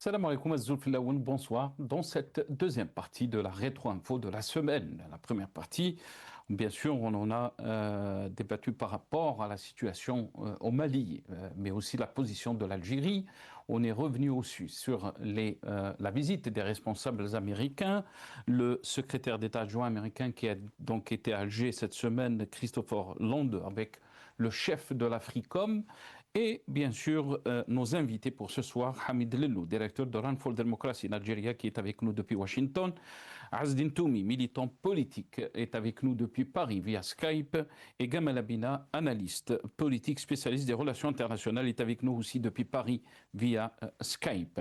Salam alaikum Azzoul bonsoir. Dans cette deuxième partie de la rétro-info de la semaine, la première partie, bien sûr, on en a débattu par rapport à la situation au Mali, mais aussi la position de l'Algérie. On est revenu aussi sur la visite des responsables américains, le secrétaire d'État adjoint américain qui a donc été à Alger cette semaine, Christopher Land, avec le chef de l'Africom. Et bien sûr, nos invités pour ce soir, Hamid Lellou, directeur de Run for Democracy in Algeria, qui est avec nous depuis Washington. Azdin Toumi, militant politique, est avec nous depuis Paris via Skype. Et Gamal Abina, analyste politique, spécialiste des relations internationales, est avec nous aussi depuis Paris via Skype.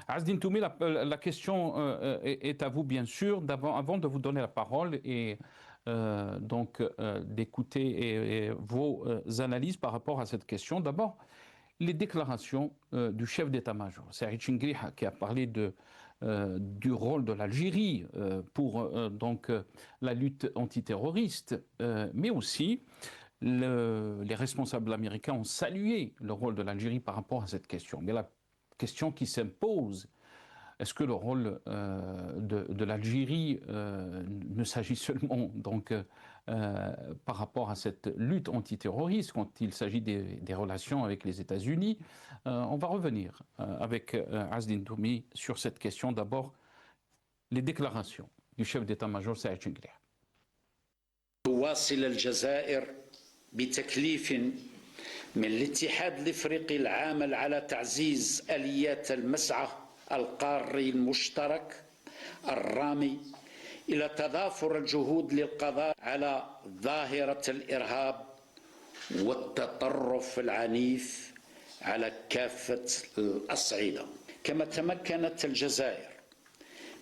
Azdin Toumi, la question est à vous, bien sûr. Avant de vous donner la parole et d'écouter vos analyses par rapport à cette question. D'abord, les déclarations du chef d'état-major, Saïd Chingriha, qui a parlé du rôle de l'Algérie pour la lutte antiterroriste, mais aussi les responsables américains ont salué le rôle de l'Algérie par rapport à cette question. Mais la question qui s'impose, est-ce que le rôle de l'Algérie ne s'agit seulement par rapport à cette lutte antiterroriste quand il s'agit des relations avec les États-Unis? On va revenir avec Azdin Toumi sur cette question. D'abord, les déclarations du chef d'état-major Saïd Chingriha. تواصل الجزائر بتكليف من الاتحاد الافريقي العامل على تعزيز اليات المسعى القاري المشترك الرامي إلى تضافر الجهود للقضاء على ظاهرة الإرهاب والتطرف العنيف على كافة الأصعدة. كما تمكنت الجزائر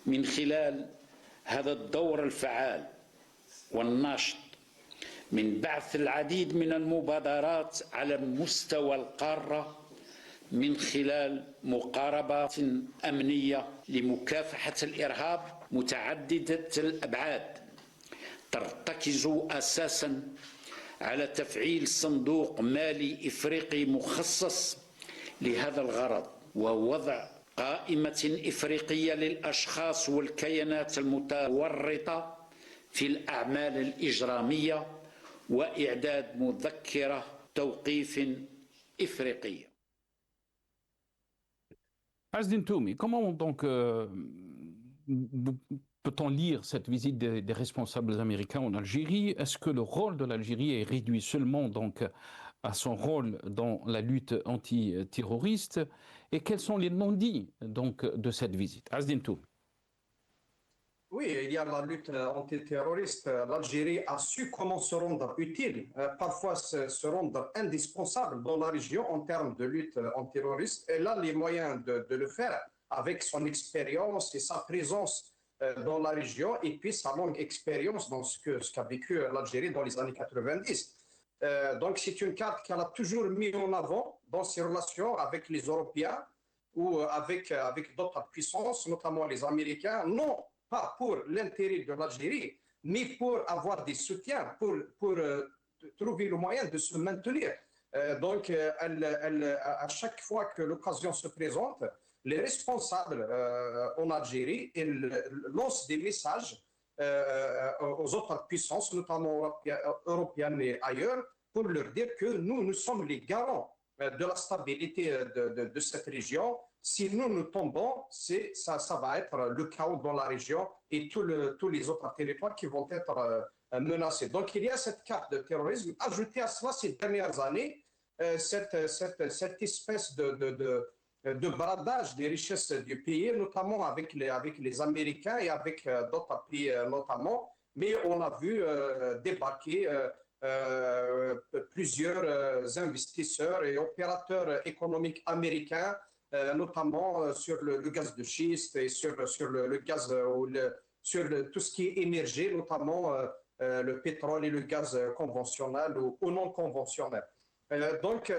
من خلال هذا الدور الفعال والناشط من بعث العديد من المبادرات على مستوى القارة من خلال مقاربات أمنية لمكافحة الإرهاب متعددة الأبعاد ترتكز أساسا على تفعيل صندوق مالي إفريقي مخصص لهذا الغرض ووضع قائمة إفريقية للأشخاص والكيانات المتورطة في الأعمال الإجرامية وإعداد مذكرة توقيف إفريقية. Azdin Toumi, comment donc peut-on lire cette visite des responsables américains en Algérie? Est-ce que le rôle de l'Algérie est réduit seulement à son rôle dans la lutte antiterroriste? Et quels sont les non-dits de cette visite? Azdin Toumi. Oui, il y a la lutte antiterroriste. L'Algérie a su comment se rendre utile, parfois se rendre indispensable dans la région en termes de lutte antiterroriste. Elle a les moyens de le faire avec son expérience et sa présence dans la région et puis sa longue expérience dans ce qu'a vécu l'Algérie dans les années 90. Donc c'est une carte qu'elle a toujours mis en avant dans ses relations avec les Européens ou avec d'autres puissances, notamment les Américains. Non, pas pour l'intérêt de l'Algérie, mais pour avoir des soutiens, pour trouver le moyen de se maintenir. Donc, à chaque fois que l'occasion se présente, les responsables en Algérie lancent des messages aux autres puissances, notamment européennes et ailleurs, pour leur dire que nous sommes les garants de la stabilité de cette région. Si nous tombons, ça va être le chaos dans la région et tous les autres territoires qui vont être menacés. Donc il y a cette carte de terrorisme. Ajoutée à cela, ces dernières années, cette espèce de bradage des richesses du pays, notamment avec les Américains et avec d'autres pays notamment. Mais on a vu débarquer plusieurs investisseurs et opérateurs économiques américains, notamment sur le gaz de schiste et sur le gaz, sur tout ce qui est émergé, notamment le pétrole et le gaz conventionnel ou non conventionnel. Donc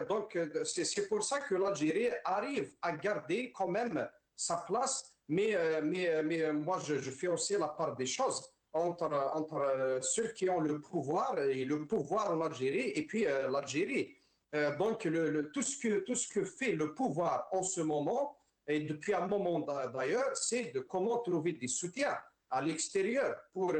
c'est pour ça que l'Algérie arrive à garder quand même sa place, mais moi je fais aussi la part des choses entre ceux qui ont le pouvoir et le pouvoir en Algérie et puis l'Algérie. Donc tout ce que fait le pouvoir en ce moment, et depuis un moment d'ailleurs, c'est de comment trouver des soutiens à l'extérieur pour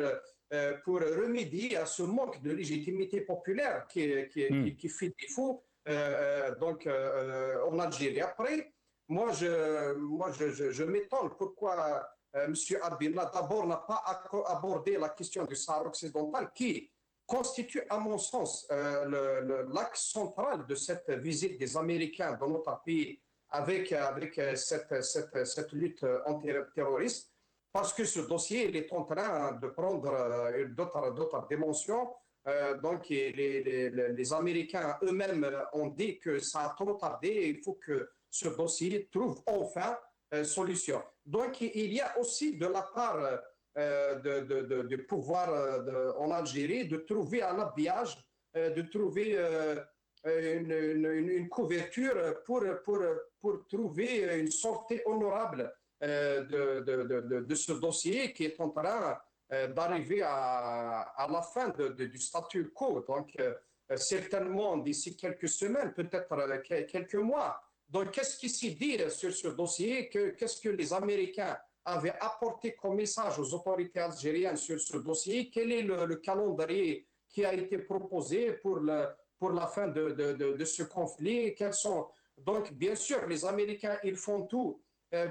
remédier à ce manque de légitimité populaire qui fait défaut en Algérie. Après, je m'étonne pourquoi M. Abdullah d'abord n'a pas abordé la question du Sahara occidental qui constitue, à mon sens, l'axe central de cette visite des Américains dans notre pays avec cette lutte antiterroriste, parce que ce dossier il est en train de prendre d'autres dimensions. Donc, les Américains eux-mêmes ont dit que ça a trop tardé et il faut que ce dossier trouve enfin solution. Donc, il y a aussi de la part du pouvoir en Algérie de trouver un habillage, de trouver une couverture pour trouver une sortie honorable de ce dossier qui est en train d'arriver à la fin du statu quo. Donc, certainement d'ici quelques semaines, peut-être quelques mois. Donc, qu'est-ce qui s'est dit sur ce dossier? Qu'est-ce que les Américains avaient apporté comme message aux autorités algériennes sur ce dossier? Quel est le calendrier qui a été proposé pour la fin de ce conflit? Quels sont... Donc, bien sûr, les Américains, ils font tout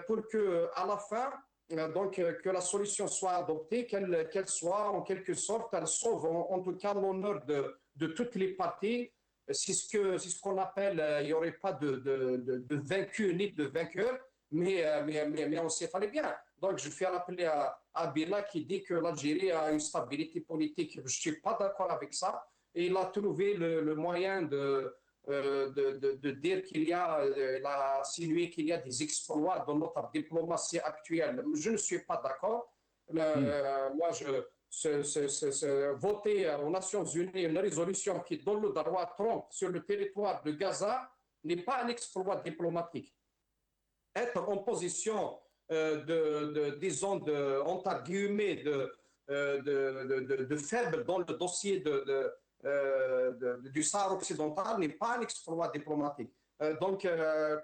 pour qu'à la fin, que la solution soit adoptée, qu'elle soit en quelque sorte, elle sauve en tout cas l'honneur de toutes les parties. C'est ce qu'on appelle, il n'y aurait pas de vaincu ni de vainqueur, mais on sait très bien. Donc, je fais rappeler à Bila qui dit que l'Algérie a une stabilité politique. Je ne suis pas d'accord avec ça. Et il a trouvé le moyen de dire qu'il a insinué qu'il y a des exploits dans notre diplomatie actuelle. Je ne suis pas d'accord. Moi, voter aux Nations Unies une résolution qui donne le droit à Trump sur le territoire de Gaza n'est pas un exploit diplomatique. Être en position disons, entre guillemets, de faible dans le dossier du Sahara occidental n'est pas un exploit diplomatique. Donc,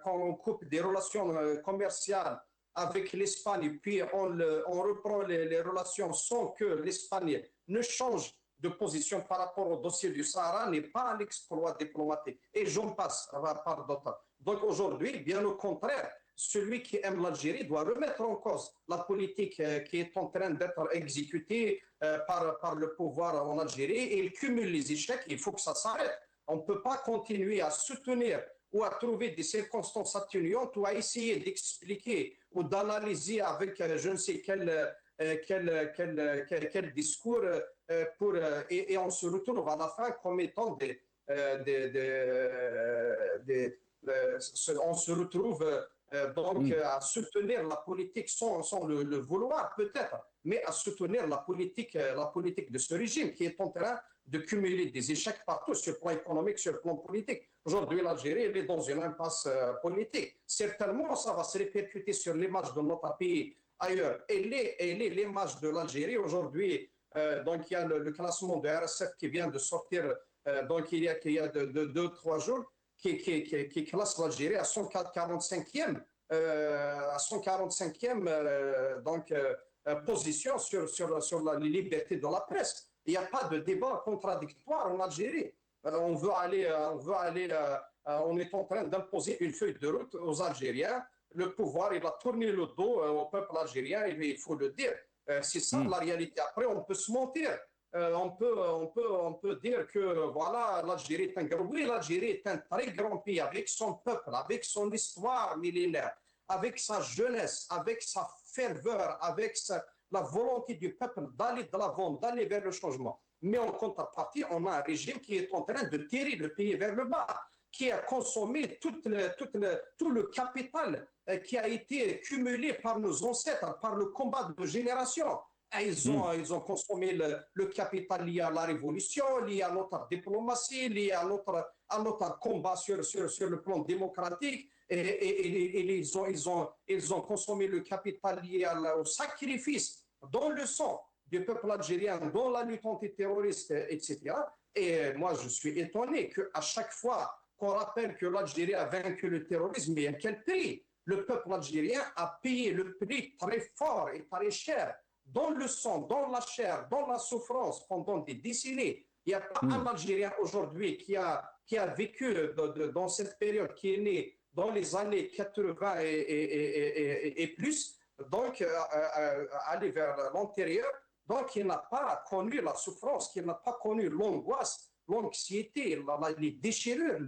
quand on coupe des relations commerciales avec l'Espagne, puis on reprend les relations sans que l'Espagne ne change de position par rapport au dossier du Sahara, n'est pas un exploit diplomatique. Et j'en passe par d'autres. Donc aujourd'hui, bien au contraire, celui qui aime l'Algérie doit remettre en cause la politique qui est en train d'être exécutée par le pouvoir en Algérie et il cumule les échecs. Il faut que ça s'arrête. On ne peut pas continuer à soutenir ou à trouver des circonstances atténuantes ou à essayer d'expliquer ou d'analyser avec je ne sais quel discours et on se retrouve à la fin comme étant on se retrouve à soutenir la politique sans le vouloir peut-être, mais à soutenir la politique de ce régime qui est en train de cumuler des échecs partout sur le plan économique, sur le plan politique. Aujourd'hui, l'Algérie elle est dans une impasse politique. Certainement, ça va se répercuter sur l'image de notre pays ailleurs. Et l'image de l'Algérie aujourd'hui, donc il y a le classement de RSF qui vient de sortir, donc il y a 2-3 jours, qui classe l'Algérie à 145e, position sur la liberté de la presse. Il n'y a pas de débat contradictoire en Algérie. On est en train d'imposer une feuille de route aux Algériens. Le pouvoir, il a tourné le dos au peuple algérien, il faut le dire. C'est ça la réalité. Après, on peut se mentir. On peut dire que voilà, l'Algérie est un grand pays. L'Algérie est un très grand pays avec son peuple, avec son histoire millénaire, avec sa jeunesse, avec sa ferveur, avec la volonté du peuple d'aller de l'avant, d'aller vers le changement. Mais en contrepartie, on a un régime qui est en train de tirer le pays vers le bas, qui a consommé tout le capital qui a été cumulé par nos ancêtres, par le combat de générations. Ils ont consommé le capital lié à la révolution, lié à notre diplomatie, lié à notre combat sur le plan démocratique. Et ils ont consommé le capital lié au sacrifice dans le sang du peuple algérien, dans la lutte antiterroriste, etc. Et moi, je suis étonné qu'à chaque fois qu'on rappelle que l'Algérie a vaincu le terrorisme, mais à quel prix? le peuple algérien a payé le prix très fort et très cher dans le sang, dans la chair, dans la souffrance pendant des décennies. Il n'y a pas un Algérien aujourd'hui qui a vécu dans cette période, qui est né dans les années 80 et plus, donc aller vers l'antérieur, donc il n'a pas connu la souffrance, qui n'a pas connu l'angoisse, l'anxiété, les déchirures,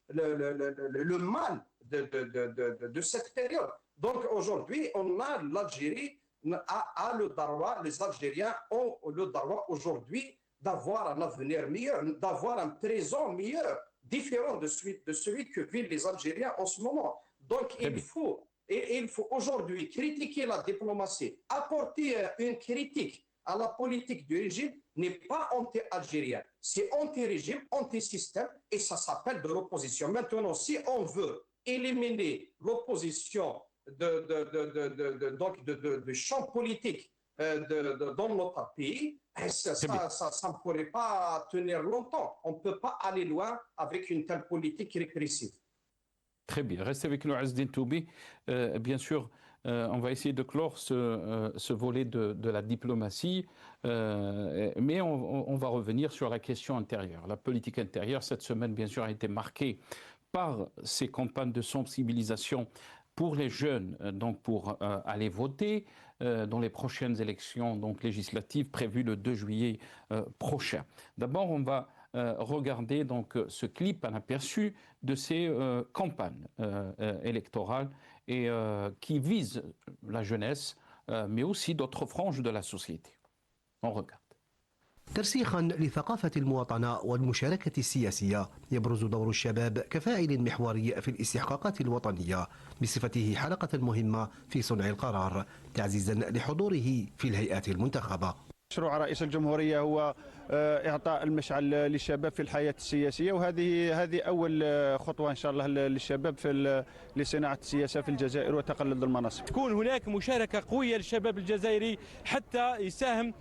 le mal de cette période. Donc aujourd'hui, on a l'Algérie a le droit, les Algériens ont le droit aujourd'hui d'avoir un avenir meilleur, d'avoir un présent meilleur, différent de celui que vivent les Algériens en ce moment. Donc il faut aujourd'hui critiquer la diplomatie, apporter une critique à la politique du régime n'est pas anti-algérien, c'est anti-régime, anti-système et ça s'appelle de l'opposition. Maintenant, si on veut éliminer l'opposition de champ politique dans notre pays, ça ne pourrait pas tenir longtemps. On ne peut pas aller loin avec une telle politique répressive. Très bien. Restez avec nous, Azzdine Toubi. Bien sûr, on va essayer de clore ce volet de la diplomatie, mais on va revenir sur la question intérieure. La politique intérieure, cette semaine, bien sûr, a été marquée par ces campagnes de sensibilisation pour les jeunes, donc pour aller voter dans les prochaines élections donc législatives prévues le 2 juillet prochain. D'abord, on va regarder donc ce clip, un aperçu de ces campagnes électorales et qui visent la jeunesse, mais aussi d'autres franges de la société. On regarde. ترسيخا لثقافة المواطنة والمشاركة السياسية يبرز دور الشباب كفاعل محوري في الاستحقاقات الوطنية بصفته حلقة مهمة في صنع القرار تعزيزا لحضوره في الهيئات المنتخبة. مشروع رئيس الجمهورية هو إعطاء المشعل للشباب في الحياة السياسية وهذه أول خطوة إن شاء الله للشباب في لصناعة السياسة في الجزائر وتقلد المناصب. تكون هناك مشاركة قوية للشباب الجزائري حتى يساهم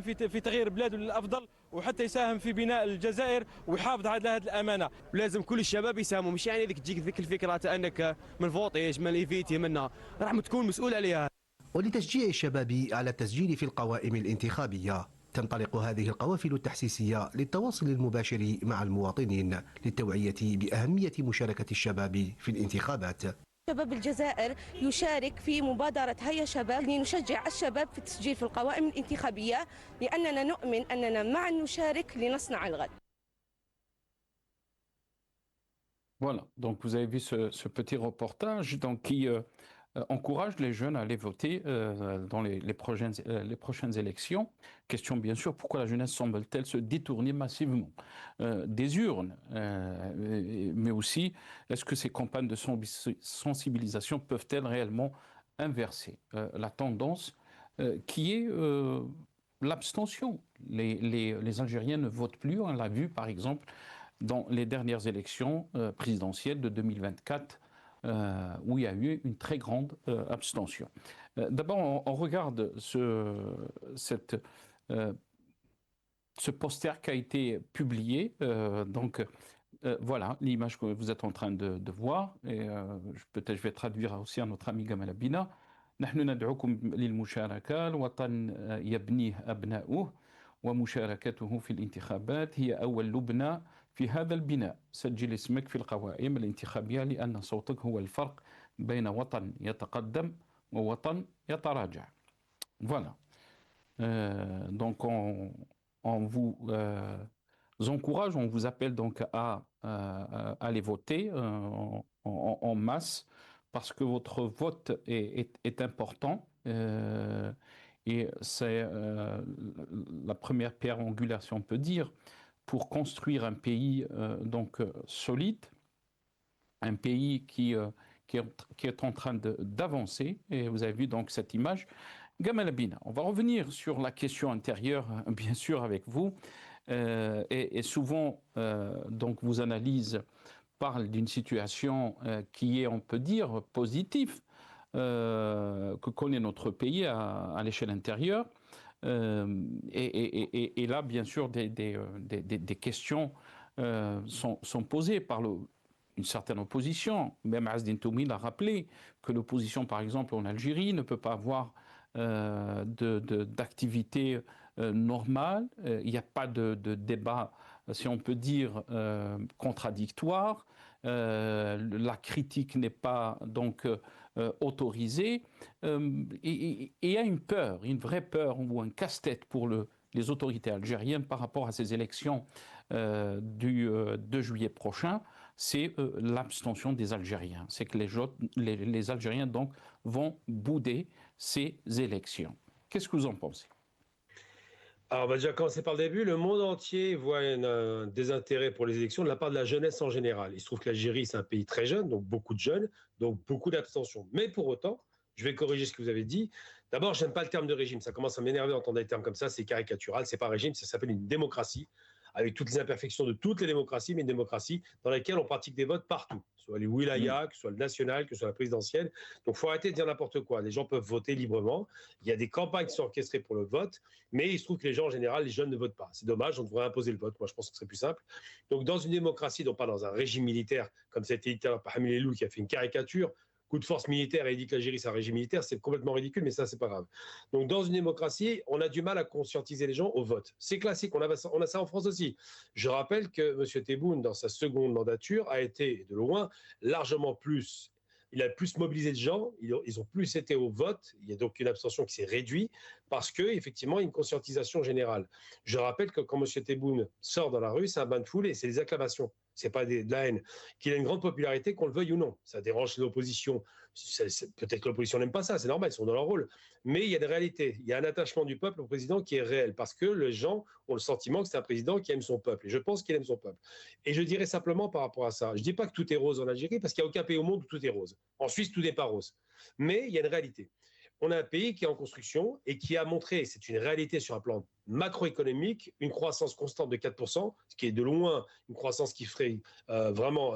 في تغيير بلاده للأفضل وحتى يساهم في بناء الجزائر ويحافظ على هذه الأمانة. لازم كل الشباب يساهموا، مش يعني تجيك ذيك الفكرة انك من فوطيش من ايفيتي منها راح تكون مسؤول عليها. ولتشجيع الشباب على التسجيل في القوائم الانتخابية تنطلق هذه القوافل التحسيسية للتواصل المباشر مع المواطنين للتوعية بأهمية مشاركة الشباب في الانتخابات. شباب الجزائر يشارك في مبادرة هيا شباب لنشجع الشباب في التسجيل في القوائم الانتخابية لأننا نؤمن أننا معا نشارك لنصنع الغد. Voilà, donc vous avez vu ce petit reportage donc, qui encourage les jeunes à aller voter dans les prochaines élections. Question bien sûr, pourquoi la jeunesse semble-t-elle se détourner massivement des urnes, mais aussi, est-ce que ces campagnes de sensibilisation peuvent-elles réellement inverser la tendance qui est l'abstention. Les Algériens ne votent plus, on l'a vu par exemple dans les dernières élections présidentielles de 2024, où il y a eu une très grande abstention. D'abord, on regarde ce poster qui a été publié. Voilà l'image que vous êtes en train de voir. Et peut-être je vais traduire aussi à notre ami Gamal Abina. نحن ندعوكم للمشاركة. الوطن يبنيه أبناؤه ومشاركته في الانتخابات هي أول لبنة في هذا البناء. سجل اسمك في القوائم الانتخابية لأن صوتك هو الفرق بين وطن يتقدم ووطن يتراجع. Voilà. Donc on vous encourage, on vous appelle donc à aller voter en masse parce que votre vote est important et c'est la première pierre angulaire, si on peut dire, pour construire un pays donc solide, un pays qui est en train d'avancer. Et vous avez vu donc cette image. Gamal Abina, on va revenir sur la question intérieure, bien sûr, avec vous. Et souvent, donc, vos analyses parlent d'une situation qui est, on peut dire, positive, que connaît notre pays à l'échelle intérieure. Et là, bien sûr, des questions sont posées par une certaine opposition. Même Azdin Toumi l'a rappelé, que l'opposition, par exemple, en Algérie, ne peut pas avoir d'activité normale. Il n'y a pas de débat, si on peut dire, contradictoire. La critique n'est pas donc autorisée. Et il y a une peur, une vraie peur ou un casse-tête pour les autorités algériennes par rapport à ces élections du 2 juillet prochain, c'est l'abstention des Algériens. C'est que les Algériens donc vont bouder ces élections. Qu'est-ce que vous en pensez? Alors, on va déjà commencer par le début. Le monde entier voit un désintérêt pour les élections de la part de la jeunesse en général. Il se trouve que l'Algérie, c'est un pays très jeune, donc beaucoup de jeunes, donc beaucoup d'abstention. Mais pour autant, je vais corriger ce que vous avez dit. D'abord, j'aime pas le terme de régime. Ça commence à m'énerver d'entendre des termes comme ça. C'est caricatural. C'est pas régime. Ça s'appelle une démocratie, avec toutes les imperfections de toutes les démocraties, mais une démocratie dans laquelle on pratique des votes partout, soit les wilayas, que ce soit le national, que ce soit la présidentielle. Donc, il faut arrêter de dire n'importe quoi. Les gens peuvent voter librement. Il y a des campagnes qui sont orchestrées pour le vote, mais il se trouve que les gens, en général, les jeunes ne votent pas. C'est dommage, on devrait imposer le vote. Moi, je pense que ce serait plus simple. Donc, dans une démocratie, donc pas dans un régime militaire, comme ça a été dit par Hamid Lelou, qui a fait une caricature, coup de force militaire et il dit que l'Algérie c'est un régime militaire, c'est complètement ridicule, mais ça c'est pas grave. Donc dans une démocratie, on a du mal à conscientiser les gens au vote. C'est classique, on a ça en France aussi. Je rappelle que M. Tebboune, dans sa seconde mandature, a été de loin largement plus. Il a plus mobilisé de gens, ils ont plus été au vote, il y a donc une abstention qui s'est réduite parce qu'effectivement, il y a une conscientisation générale. Je rappelle que quand M. Tebboune sort dans la rue, c'est un bain de foule et c'est des acclamations. C'est pas de la haine. Qu'il a une grande popularité, qu'on le veuille ou non. Ça dérange l'opposition. Peut-être que l'opposition n'aime pas ça, c'est normal, ils sont dans leur rôle. Mais il y a des réalités. Il y a un attachement du peuple au président qui est réel, parce que les gens ont le sentiment que c'est un président qui aime son peuple. Et je pense qu'il aime son peuple. Et je dirais simplement par rapport à ça, je ne dis pas que tout est rose en Algérie, parce qu'il n'y a aucun pays au monde où tout est rose. En Suisse, tout n'est pas rose. Mais il y a une réalité. On a un pays qui est en construction et qui a montré, c'est une réalité sur un plan macroéconomique, une croissance constante de 4%, ce qui est de loin une croissance qui ferait vraiment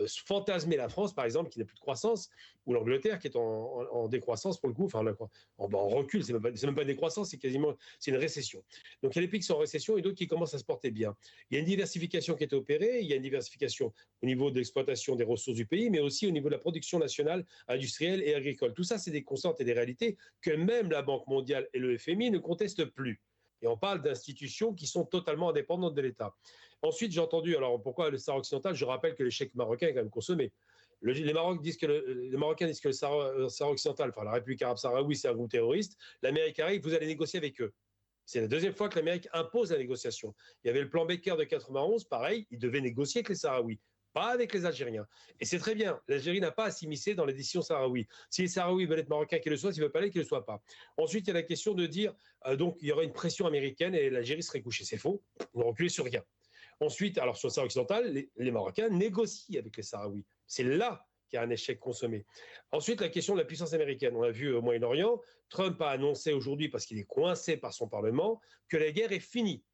fantasmer la France, par exemple, qui n'a plus de croissance, ou l'Angleterre qui est en décroissance pour le coup, enfin en recul, c'est même pas une décroissance, c'est une récession. Donc il y a des pays qui sont en récession et d'autres qui commencent à se porter bien. Il y a une diversification qui est opérée, il y a une diversification au niveau de l'exploitation des ressources du pays, mais aussi au niveau de la production nationale, industrielle et agricole. Tout ça, c'est des constantes et des réalités que même la Banque mondiale et le FMI ne contestent plus. Et on parle d'institutions qui sont totalement indépendantes de l'État. Ensuite, j'ai entendu, alors pourquoi le Sahara occidental? Je rappelle que l'échec marocain est quand même consommé. Les Marocains disent que le Sahara occidental, enfin la République arabe sahraoui, c'est un groupe terroriste. L'Amérique arrive, vous allez négocier avec eux. C'est la deuxième fois que l'Amérique impose la négociation. Il y avait le plan Becker de 91, pareil, il devait négocier avec les Sahraouis, pas avec les Algériens. Et c'est très bien, l'Algérie n'a pas à s'immiscer dans les décisions sahraouis. Si les Sahraouis veulent être marocains, qu'ils le soient, s'ils ne veulent pas aller, qu'ils ne le soient pas. Ensuite, il y a la question de dire, donc il y aurait une pression américaine et l'Algérie serait couchée. C'est faux, on n'a reculé sur rien. Ensuite, alors sur le Sahara occidental, les Marocains négocient avec les Sahraouis. C'est là qu'il y a un échec consommé. Ensuite, la question de la puissance américaine. On l'a vu au Moyen-Orient, Trump a annoncé aujourd'hui, parce qu'il est coincé par son Parlement, que la guerre est finie.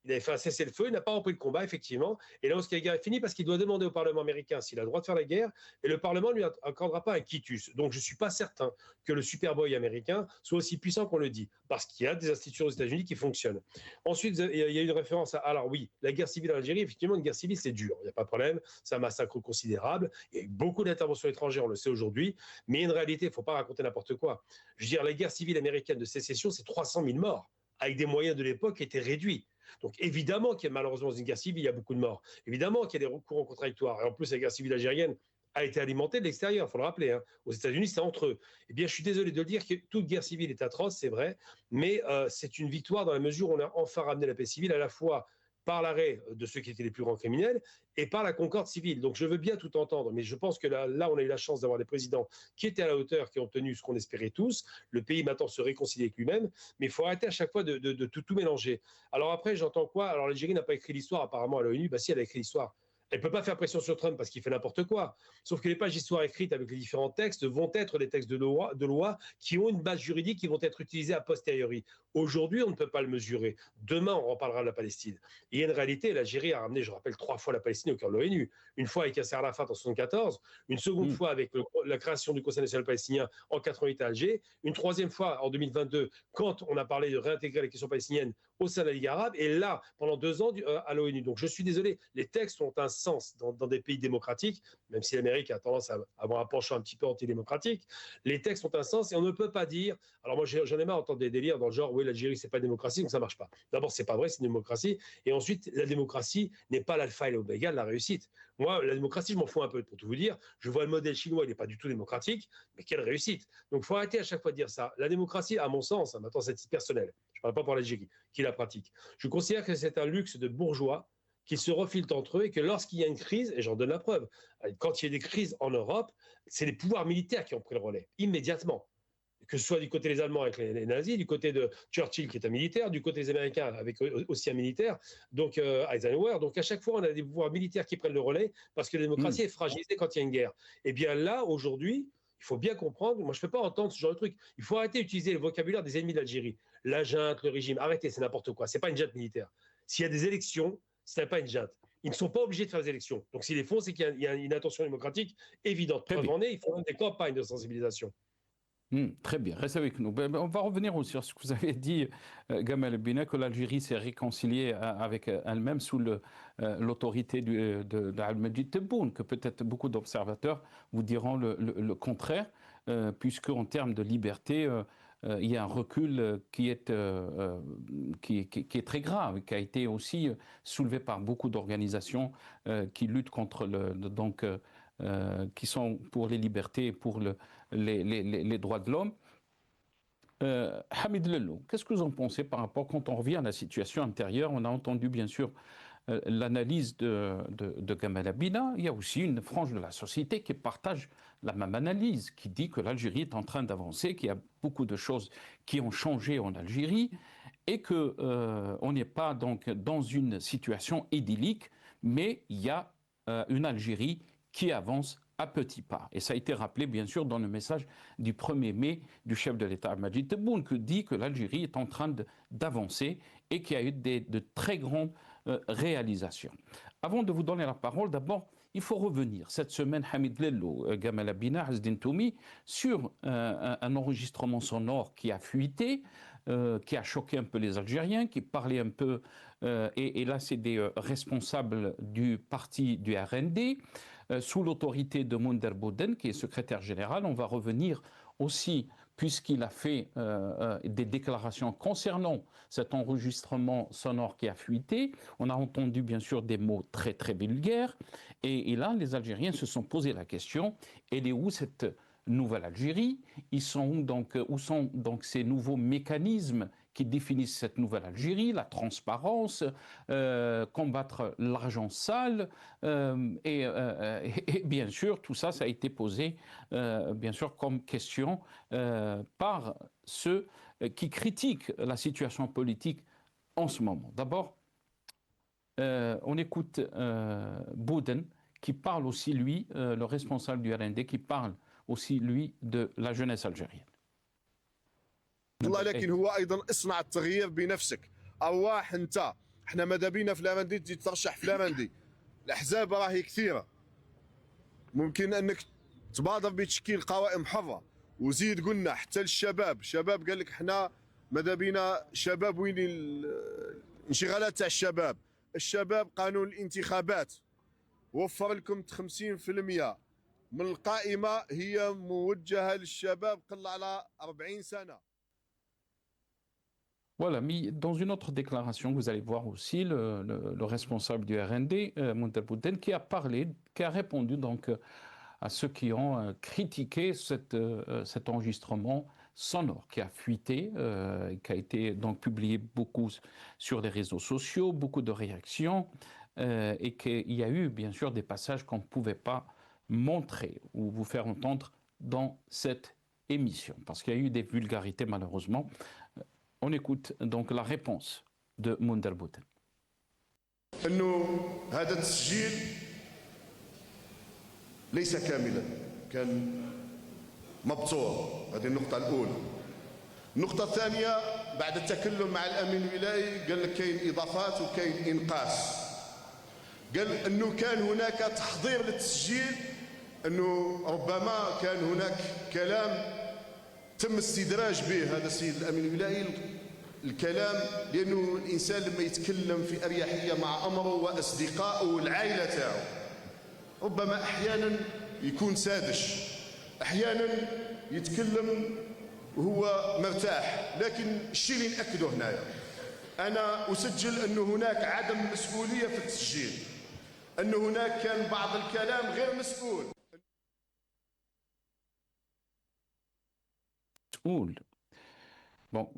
Il avait fait un cessez-le-feu, il n'a pas repris le combat, effectivement. Et là, la guerre est finie parce qu'il doit demander au Parlement américain s'il a le droit de faire la guerre, et le Parlement ne lui accordera pas un quitus. Donc, je ne suis pas certain que le Superboy américain soit aussi puissant qu'on le dit, parce qu'il y a des institutions aux États-Unis qui fonctionnent. Ensuite, il y a une référence à... Alors oui, la guerre civile en Algérie, effectivement, une guerre civile, c'est dur, il n'y a pas de problème, c'est un massacre considérable, il y a eu beaucoup d'interventions étrangères, on le sait aujourd'hui, mais il y a une réalité, il ne faut pas raconter n'importe quoi. Je veux dire, la guerre civile américaine de sécession, c'est 300 000 morts, avec des moyens de l'époque qui étaient réduits. Donc évidemment qu'il y a malheureusement dans une guerre civile, il y a beaucoup de morts. Évidemment qu'il y a des recours contradictoires. Et en plus, la guerre civile algérienne a été alimentée de l'extérieur, il faut le rappeler. Hein. Aux États-Unis, c'est entre eux. Eh bien, je suis désolé de le dire, que toute guerre civile est atroce, c'est vrai, mais c'est une victoire dans la mesure où on a enfin ramené la paix civile à la fois par l'arrêt de ceux qui étaient les plus grands criminels et par la concorde civile. Donc je veux bien tout entendre, mais je pense que là on a eu la chance d'avoir des présidents qui étaient à la hauteur, qui ont tenu ce qu'on espérait tous. Le pays maintenant se réconcilie avec lui-même, mais il faut arrêter à chaque fois de tout mélanger. Alors après, j'entends quoi? Alors l'Algérie n'a pas écrit l'histoire apparemment à l'ONU. Bah si, elle a écrit l'histoire. Elle ne peut pas faire pression sur Trump parce qu'il fait n'importe quoi. Sauf que les pages d'histoire écrites avec les différents textes vont être des textes de loi qui ont une base juridique qui vont être utilisés a posteriori. Aujourd'hui, on ne peut pas le mesurer. Demain, on reparlera de la Palestine. Et il y a une réalité, l'Algérie a ramené, je rappelle, 3 fois la Palestine au cœur de l'ONU. Une fois avec Yasser Arafat en 1974, une seconde fois avec la création du Conseil national palestinien en 1988 à Alger, une troisième fois en 2022 quand on a parlé de réintégrer la question palestinienne au sein de la Ligue arabe, et là, pendant 2 ans à l'ONU. Donc je suis désolé, les textes ont un sens dans des pays démocratiques, même si l'Amérique a tendance à avoir un penchant un petit peu antidémocratique. Les textes ont un sens et on ne peut pas dire. Alors moi, j'en ai marre d'entendre des délires dans le genre, oui, l'Algérie, c'est pas une démocratie, donc ça marche pas. D'abord, c'est pas vrai, c'est une démocratie. Et ensuite, la démocratie n'est pas l'alpha et l'oméga de la réussite. Moi, la démocratie, je m'en fous un peu, pour tout vous dire. Je vois le modèle chinois, il n'est pas du tout démocratique, mais quelle réussite. Donc, il faut arrêter à chaque fois de dire ça. La démocratie, à mon sens, maintenant, c'est titre personnel. Je ne parle pas pour l'Algérie, qui la pratique. Je considère que c'est un luxe de bourgeois qui se refilent entre eux et que lorsqu'il y a une crise, et j'en donne la preuve, quand il y a des crises en Europe, c'est les pouvoirs militaires qui ont pris le relais, immédiatement. Que ce soit du côté des Allemands avec les nazis, du côté de Churchill qui est un militaire, du côté des Américains avec aussi un militaire, donc Eisenhower. Donc à chaque fois, on a des pouvoirs militaires qui prennent le relais parce que la démocratie est fragilisée quand il y a une guerre. Et bien là, aujourd'hui, il faut bien comprendre, moi je ne peux pas entendre ce genre de truc. Il faut arrêter d'utiliser le vocabulaire des ennemis d'Algérie. La junte, le régime, arrêtez, c'est n'importe quoi. Ce n'est pas une junte militaire. S'il y a des élections, ce n'est pas une junte. Ils ne sont pas obligés de faire des élections. Donc s'ils les font, c'est qu'il y a une intention démocratique évidente. Preuve en est, ils font des campagnes de sensibilisation. Très bien, restez avec nous. On va revenir aussi sur ce que vous avez dit, Gamal Bina, que l'Algérie s'est réconciliée avec elle-même sous l'autorité d'Al-Majid Tebboune, que peut-être beaucoup d'observateurs vous diront le contraire, puisque en termes de liberté, il y a un recul qui est très grave, qui a été aussi soulevé par beaucoup d'organisations qui luttent contre qui sont pour les libertés et pour les droits de l'homme. Hamid Lello, qu'est-ce que vous en pensez par rapport, quand on revient à la situation intérieure? On a entendu bien sûr l'analyse de Gamal Bina. Il y a aussi une frange de la société qui partage la même analyse, qui dit que l'Algérie est en train d'avancer, qu'il y a beaucoup de choses qui ont changé en Algérie et qu'on n'est pas donc dans une situation idyllique, mais il y a une Algérie qui avance à petits pas. Et ça a été rappelé, bien sûr, dans le message du 1er mai du chef de l'État, Majid Tebboune, qui dit que l'Algérie est en train d'avancer et qu'il y a eu de très grandes réalisations. Avant de vous donner la parole, d'abord, il faut revenir cette semaine, Hamid Lello, Gamal Bina, Hasdin Toumi, sur un enregistrement sonore qui a fuité, qui a choqué un peu les Algériens, qui parlait un peu, et là c'est des responsables du parti du RND, sous l'autorité de Mounder Bouden, qui est secrétaire général. On va revenir aussi, puisqu'il a fait des déclarations concernant cet enregistrement sonore qui a fuité. On a entendu bien sûr des mots très très vulgaires. Et là, les Algériens se sont posé la question, elle est où cette nouvelle Algérie? Où sont donc ces nouveaux mécanismes qui définissent cette nouvelle Algérie, la transparence, combattre l'argent sale, et bien sûr, tout ça, ça a été posé, bien sûr, comme question par ceux qui critiquent la situation politique en ce moment. D'abord, on écoute Bouden, qui parle aussi, lui, le responsable du RND, qui parle aussi, lui, de la jeunesse algérienne. والله لكن هو ايضا اصنع التغيير بنفسك. ارواح انت احنا ماذا بينا في لامندي تجي ترشح في لامندي. الاحزاب راهي كثيره. ممكن انك تبادر بتشكيل قوائم حره وزيد قلنا حتى للشباب، الشباب قال لك احنا ماذا بينا شباب وين الانشغالات تاع الشباب. الشباب قانون الانتخابات وفر لكم 50% من القائمه هي موجهه للشباب قل على 40 سنه. Voilà, mais dans une autre déclaration, vous allez voir aussi le responsable du RND, Mounder Bouden, qui a parlé, qui a répondu donc à ceux qui ont critiqué cet enregistrement sonore qui a fuité, qui a été donc publié beaucoup sur les réseaux sociaux, beaucoup de réactions, et qu'il y a eu bien sûr des passages qu'on ne pouvait pas montrer ou vous faire entendre dans cette émission, parce qu'il y a eu des vulgarités malheureusement. On écoute donc la réponse de Mounder Bouden. انه هذا التسجيل ليس كاملا، كان مبتور. هذه النقطة الأولى. النقطة الثانية بعد التكلم مع الأمين الولائي قال لك كاين إضافات وكاين إنقاص. قال انه كان هناك تحضير للتسجيل، انه ربما كان هناك كلام تم استدراج به هذا السيد الامين الولائي الكلام، لانه الانسان لما يتكلم في اريحيه مع امره واصدقائه والعائله تاعو ربما احيانا يكون سادش، احيانا يتكلم وهو مرتاح. لكن الشيء اللي ناكده هنايا، انا اسجل انه هناك عدم مسؤوليه في التسجيل، انه هناك كان بعض الكلام غير مسؤول. Bon,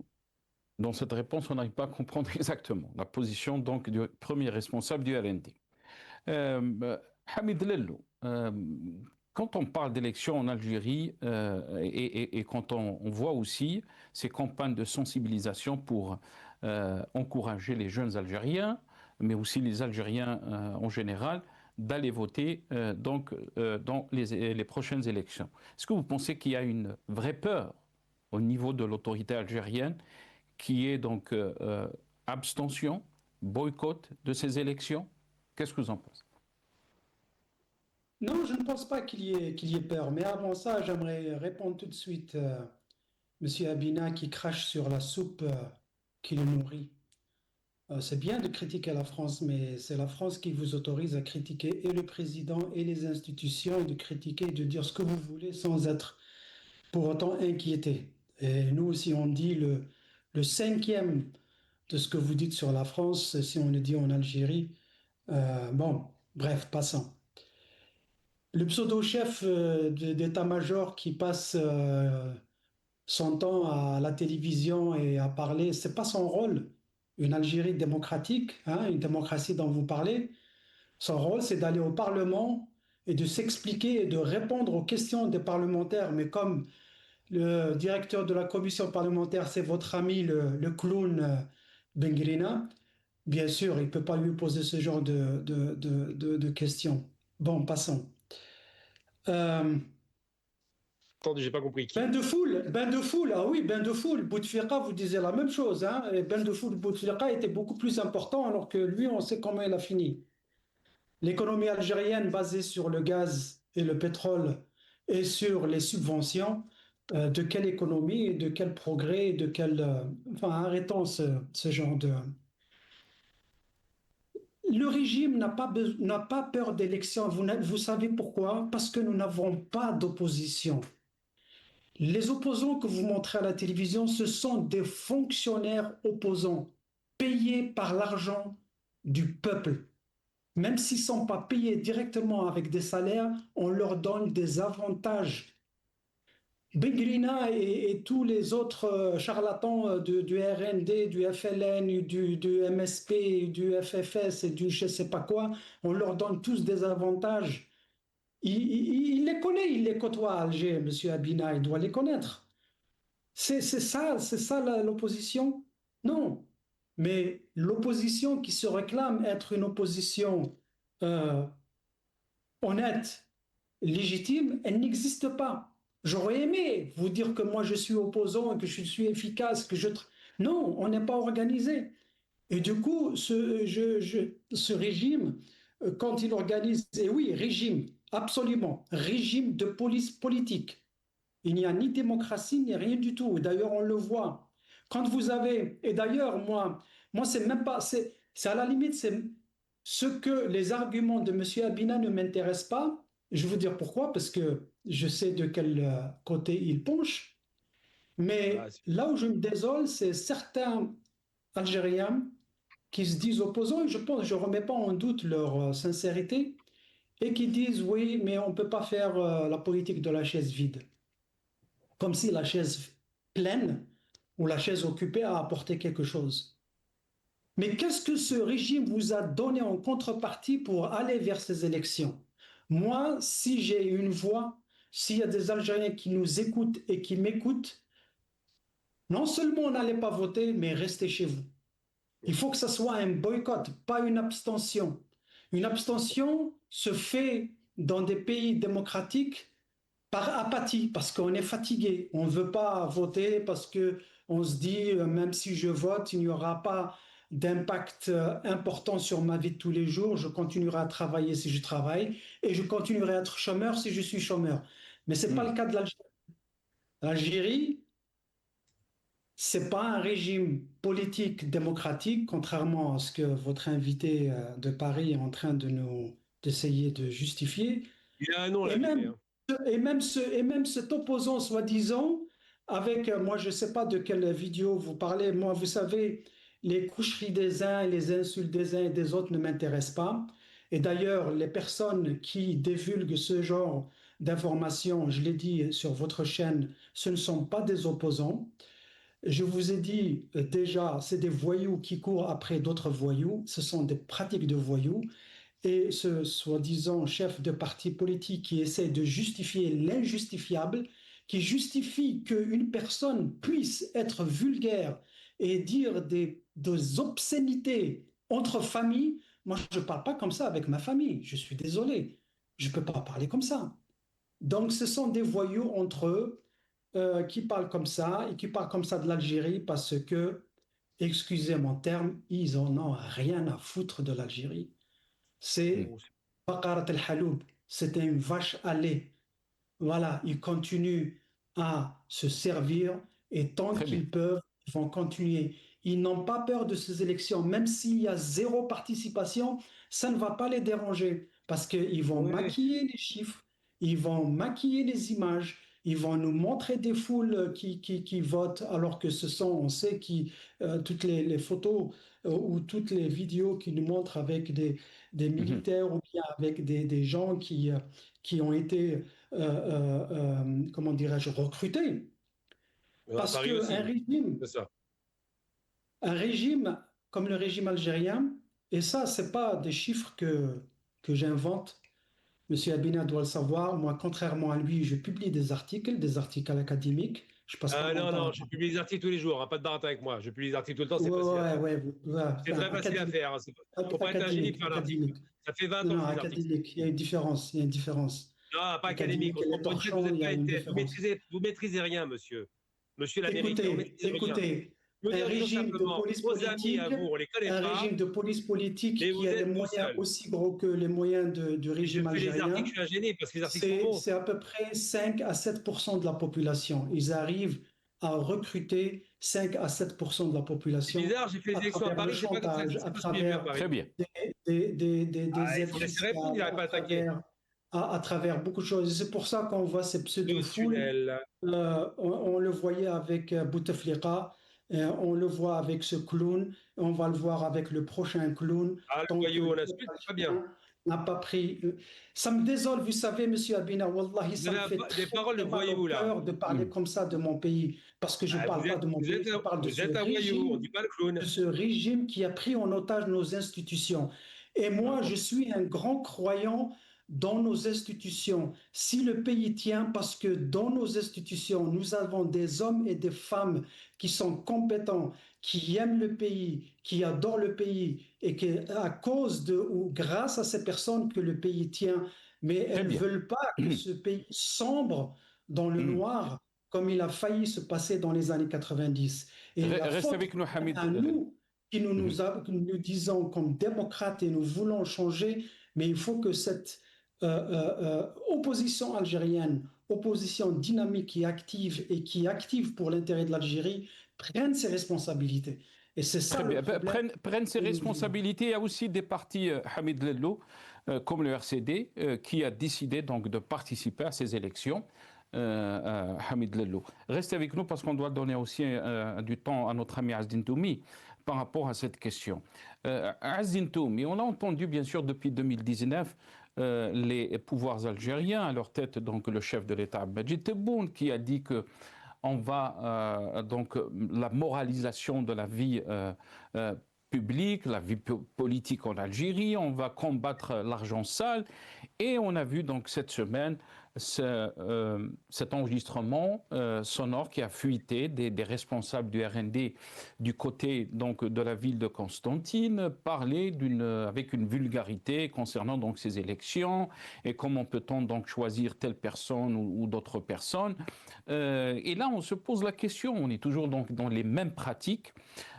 dans cette réponse, on n'arrive pas à comprendre exactement la position donc du premier responsable du RND. Hamid Lello, quand on parle d'élections en Algérie et quand on voit aussi ces campagnes de sensibilisation pour encourager les jeunes Algériens, mais aussi les Algériens en général, d'aller voter dans les prochaines élections. Est-ce que vous pensez qu'il y a une vraie peur au niveau de l'autorité algérienne qui est donc abstention, boycott de ces élections? Qu'est-ce que vous en pensez? Non, je ne pense pas qu'il y ait peur. Mais avant ça, j'aimerais répondre tout de suite Monsieur Abina qui crache sur la soupe qui le nourrit. C'est bien de critiquer la France, mais c'est la France qui vous autorise à critiquer et le président et les institutions, et de critiquer et de dire ce que vous voulez sans être pour autant inquiété. Et nous, si on dit le cinquième de ce que vous dites sur la France, si on le dit en Algérie, bon, bref, passons. Le pseudo-chef d'état-major qui passe son temps à la télévision et à parler, c'est pas son rôle. Une Algérie démocratique, hein, une démocratie dont vous parlez, son rôle c'est d'aller au Parlement et de s'expliquer et de répondre aux questions des parlementaires. Mais comme le directeur de la commission parlementaire, c'est votre ami le clown Bengrina, bien sûr, il ne peut pas lui poser ce genre de questions. Bon, passons. Attendez, j'ai pas compris. Bain de foule, ah oui, bain de foule. Bouteflika, vous disiez la même chose, hein. Et bain de foule, Bouteflika était beaucoup plus important, alors que lui, on sait comment il a fini. L'économie algérienne basée sur le gaz et le pétrole et sur les subventions, de quelle économie et de quel progrès, de quel... enfin, arrêtons ce genre de... Le régime n'a pas peur d'élections. Vous savez pourquoi? Parce que nous n'avons pas d'opposition. Les opposants que vous montrez à la télévision, ce sont des fonctionnaires opposants, payés par l'argent du peuple. Même s'ils ne sont pas payés directement avec des salaires, on leur donne des avantages. Bengrina et tous les autres charlatans du RND, du FLN, du MSP, du FFS et du je ne sais pas quoi, on leur donne tous des avantages. Il les connaît, il les côtoie à Alger, M. Abina, il doit les connaître. C'est ça l'opposition? Non. Mais l'opposition qui se réclame être une opposition honnête, légitime, elle n'existe pas. J'aurais aimé vous dire que moi je suis opposant, que je suis efficace, que je... Non, on n'est pas organisé. Et du coup, ce régime, quand il organise, et oui, régime, absolument, régime de police politique. Il n'y a ni démocratie, ni rien du tout. D'ailleurs, on le voit. Quand vous avez... Et d'ailleurs, moi c'est même pas... C'est à la limite, c'est ce que les arguments de M. Abina ne m'intéressent pas. Je vais vous dire pourquoi, parce que je sais de quel côté il penche. Mais là où je me désole, c'est certains Algériens qui se disent opposants, et je ne remets pas en doute leur sincérité, et qui disent oui, mais on ne peut pas faire la politique de la chaise vide. Comme si la chaise pleine ou la chaise occupée a apporté quelque chose. Mais qu'est-ce que ce régime vous a donné en contrepartie pour aller vers ces élections? Moi, si j'ai une voix, s'il y a des Algériens qui nous écoutent et qui m'écoutent, non seulement n'allez pas voter, mais restez chez vous. Il faut que ce soit un boycott, pas une abstention. Une abstention se fait dans des pays démocratiques par apathie, parce qu'on est fatigué. On ne veut pas voter parce qu'on se dit, même si je vote, il n'y aura pas d'impact important sur ma vie de tous les jours. Je continuerai à travailler si je travaille et je continuerai à être chômeur si je suis chômeur. Mais ce n'est pas le cas de l'Algérie. L'Algérie, c'est pas un régime politique démocratique, contrairement à ce que votre invité de Paris est en train d'essayer de justifier. Il a un nom, Et l'invité. même, et même cet opposant, soi-disant, avec, moi je ne sais pas de quelle vidéo vous parlez, moi vous savez, les coucheries des uns et les insultes des uns et des autres ne m'intéressent pas. Et d'ailleurs, les personnes qui divulguent ce genre d'informations, je l'ai dit sur votre chaîne, ce ne sont pas des opposants. Je vous ai dit déjà, c'est des voyous qui courent après d'autres voyous, ce sont des pratiques de voyous. Et ce soi-disant chef de parti politique qui essaie de justifier l'injustifiable, qui justifie qu'une personne puisse être vulgaire et dire des obscénités entre familles, moi je ne parle pas comme ça avec ma famille, je suis désolé, je ne peux pas parler comme ça. Donc ce sont des voyous entre eux qui parlent comme ça et qui parlent comme ça de l'Algérie parce que, excusez mon terme, ils en ont rien à foutre de l'Algérie. C'est Baqarat al-Haloub, c'était une vache à lait. Voilà, ils continuent à se servir et tant qu'ils peuvent, ils vont continuer. Ils n'ont pas peur de ces élections, même s'il y a zéro participation, ça ne va pas les déranger parce qu'ils vont maquiller les chiffres, ils vont maquiller les images, ils vont nous montrer des foules qui votent alors que ce sont, on sait, toutes les photos ou toutes les vidéos qui nous montrent avec des militaires ou bien avec des gens qui ont été, comment dirais-je, recrutés. Parce un régime comme le régime algérien, et ça, ce n'est pas des chiffres que j'invente, Monsieur Abina doit le savoir, moi, contrairement à lui, je publie des articles académiques. Non, je publie des articles tous les jours, hein, pas de baratin avec moi. Je publie des articles tout le temps, c'est facile à faire. C'est très facile à faire. Il ne faut pas être un génie de faire un article. Ça fait 20 ans que je fais des articles. Il y a une différence, il y a une différence. Non, pas académique. Vous maîtrisez rien, monsieur. Monsieur l'Américain, écoutez, un régime de police politique qui a des moyens aussi gros que les moyens du régime algérien, c'est à peu près 5 à 7% de la population. Ils arrivent à recruter 5 à 7% de la population. C'est bizarre, j'ai fait les élections à Paris, je sais pas comment ça se passe mieux à Paris. Très bien. À travers beaucoup de choses. C'est pour ça qu'on voit ces pseudo-foules. On le voyait avec Bouteflika. On le voit avec ce clown, on va le voir avec le prochain clown. Le voyou, on a suite, très bien. N'a pas pris. Ça me désole, vous savez, Monsieur Abina, wallahi, ça me fait très mal au cœur de parler comme ça de mon pays, parce que je ne parle pas de mon pays, je parle de ce régime qui a pris en otage nos institutions. Et moi, je suis un grand croyant dans nos institutions. Si le pays tient, parce que dans nos institutions, nous avons des hommes et des femmes qui sont compétents, qui aiment le pays, qui adorent le pays, et que à cause de ou grâce à ces personnes que le pays tient, mais elles ne veulent pas que ce pays sombre dans le noir, comme il a failli se passer dans les années 90. Et reste avec nous, Hamid. Nous, qui nous disons comme démocrates et nous voulons changer, mais il faut que cette opposition algérienne, opposition dynamique et qui est active pour l'intérêt de l'Algérie, prenne ses responsabilités. Et c'est ça le problème. Prenne ses responsabilités. Il y a aussi des partis, Hamid Lello, comme le RCD, qui a décidé donc de participer à ces élections. Hamid Lello. Restez avec nous parce qu'on doit donner aussi du temps à notre ami Azdin Toumi par rapport à cette question. Azdin Toumi, on a entendu bien sûr depuis 2019 les pouvoirs algériens, à leur tête donc le chef de l'État Majid Tebboune, qui a dit que on va donc la moralisation de la vie publique, la vie politique en Algérie, on va combattre l'argent sale, et on a vu donc cette semaine cet enregistrement sonore qui a fuité des responsables du RND du côté donc de la ville de Constantine, parler avec une vulgarité concernant donc ces élections et comment peut-on donc choisir telle personne ou d'autres personnes. Et là on se pose la question, on est toujours donc dans les mêmes pratiques.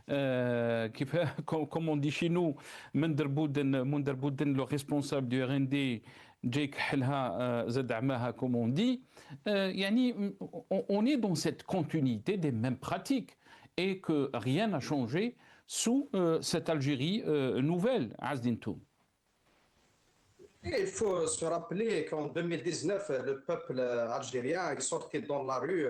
Comme on dit chez nous, Munderbouden, le responsable du RND, Jake Helha Zadamaha, comme on dit, on est dans cette continuité des mêmes pratiques. et que rien n'a changé sous cette Algérie nouvelle, Azdin Toum. Il faut se rappeler qu'en 2019, le peuple algérien est sorti dans la rue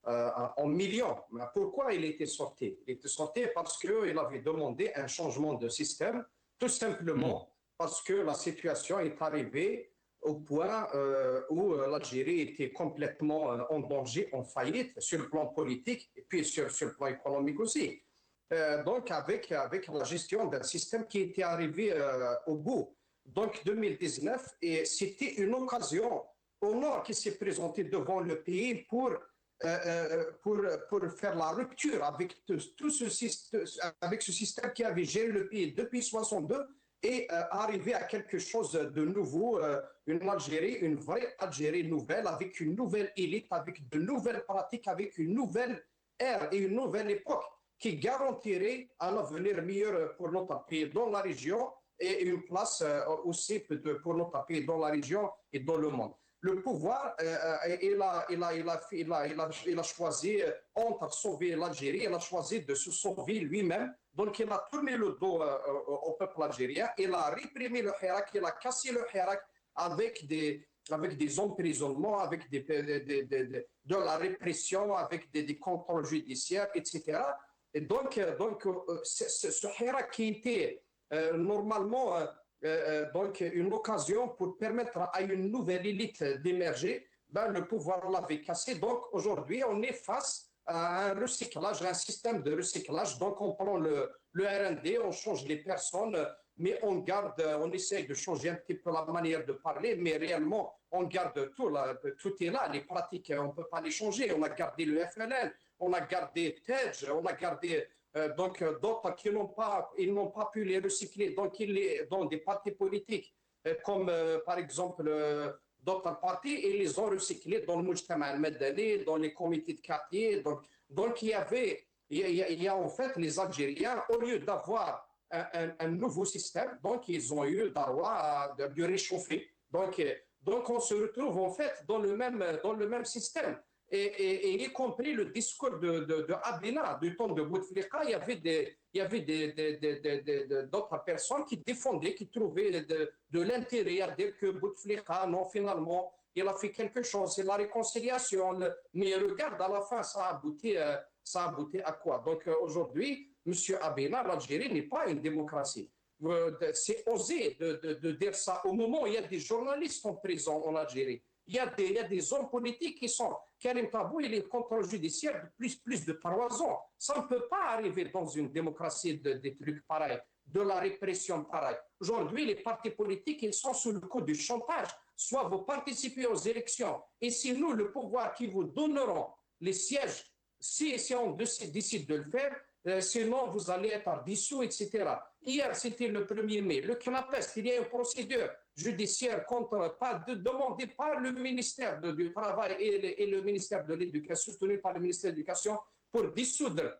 en millions. Pourquoi il était sorti? Il était sorti parce qu'il avait demandé un changement de système, tout simplement parce que la situation est arrivée au point où l'Algérie était complètement en danger, en faillite, sur le plan politique et puis sur le plan économique aussi. Donc avec la gestion d'un système qui était arrivé au bout. Donc 2019, et c'était une occasion au nord qui s'est présentée devant le pays pour faire la rupture avec ce système qui avait géré le pays depuis 1962 et arriver à quelque chose de nouveau, une Algérie, une vraie Algérie nouvelle, avec une nouvelle élite, avec de nouvelles pratiques, avec une nouvelle ère et une nouvelle époque qui garantirait un avenir meilleur pour notre pays dans la région et une place aussi pour notre pays dans la région et dans le monde. Le pouvoir, il a choisi, entre sauver l'Algérie, il a choisi de se sauver lui-même. Donc il a tourné le dos au peuple algérien, il a réprimé le Hirak, il a cassé le Hirak avec des emprisonnements, avec de la répression, avec des contrôles judiciaires, etc. Et donc ce Hirak qui était normalement donc une occasion pour permettre à une nouvelle élite d'émerger, le pouvoir l'avait cassé. Donc aujourd'hui, on est face à un recyclage, un système de recyclage. Donc on prend le RND, on change les personnes, mais on essaye de changer un petit peu la manière de parler, mais réellement, on garde tout là, tout est là, les pratiques, on ne peut pas les changer. On a gardé le FNL, on a gardé TEJ, on a gardé donc d'autres qui n'ont pas pu les recycler, donc dans des partis politiques, comme par exemple d'autres partis, ils les ont recyclés dans le Mujtama al-Madani, dans les comités de quartier. Donc il y a en fait les Algériens, au lieu d'avoir un nouveau système, donc ils ont eu le droit de réchauffer. Donc on se retrouve en fait dans le même système. Et y compris le discours de Abina, du temps de Bouteflika, il y avait d'autres personnes qui défendaient, qui trouvaient de l'intérêt à dire que Bouteflika, non, finalement, il a fait quelque chose, c'est la réconciliation. Mais regarde, à la fin, ça a abouti à quoi? Donc aujourd'hui, M. Abina, l'Algérie n'est pas une démocratie. C'est osé de dire ça au moment où il y a des journalistes en prison en Algérie. Il y a des hommes politiques qui sont... Karim Tabou, il est contrôle judiciaire de plus de 3 ans. Ça ne peut pas arriver dans une démocratie des trucs pareils, de la répression pareille. Aujourd'hui, les partis politiques, ils sont sous le coup du chantage. Soit vous participez aux élections, et c'est nous, le pouvoir, qui vous donnerons les sièges, si on décide de le faire, sinon vous allez être dissous, etc. Hier, c'était le 1er mai. Le CNAPES, il y a une procédure judiciaire demandée par le ministère du Travail et le ministère de l'Éducation, soutenu par le ministère de l'Éducation, pour dissoudre